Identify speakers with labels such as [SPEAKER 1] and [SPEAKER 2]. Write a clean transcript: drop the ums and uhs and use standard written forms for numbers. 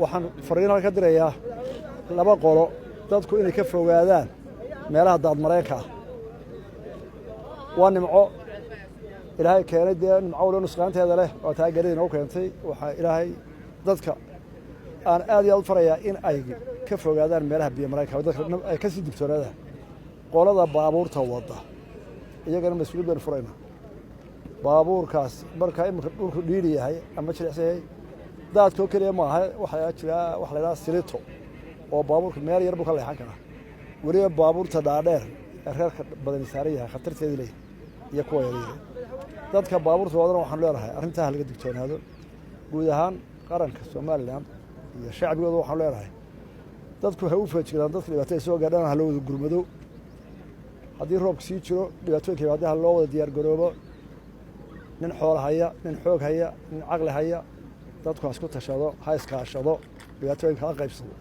[SPEAKER 1] waxaan fariin ka dirayaa laba qolo dadku inay ka fogaadaan meelaha daadmareenka ah waa nimco ilaahay keenay dee nimco waliba nusqaanteeda leh oo taageeradiina u keentay waxaa ilaahay dadka aan aad iyo aad u farayaa in ay ka fogaadaan meelaha biyo mareenka dadka ay ka sii digtoonaadaan qolada baabuurta wadda iyagana mas-uuliyad baynu furaynaa baabuurkaas markaa iminka dhulku dhiiri yahay ama jilicsan yahay daadkoo keliya maaha waxaa jira waxa la yidhaha silito oo baabuurka meel yar buu ka leexan karaa weliba baabuurta dhaadheer ee reerka badani saaran yahay khatarteedii leeyahay iyo kuwa yaryar dadka baabuurta wadana waxaan leenahay arrintaa ha laga digtoonaado guud ahaan qaranka somalilan iyo shacbigooda waxaan leenahay dadku waxay u feejigdaan dadka dhibaatada soo gaadhaan ha loo wada gurmado haddii roobka sii jiro dhibaatooyinka haddii ha loo wada diyaar garoobo nin xoolo haya nin xoog haya nin caqli haya dadku ha isku tashado ha iskaashado dhibaatooyinka ha qaybsado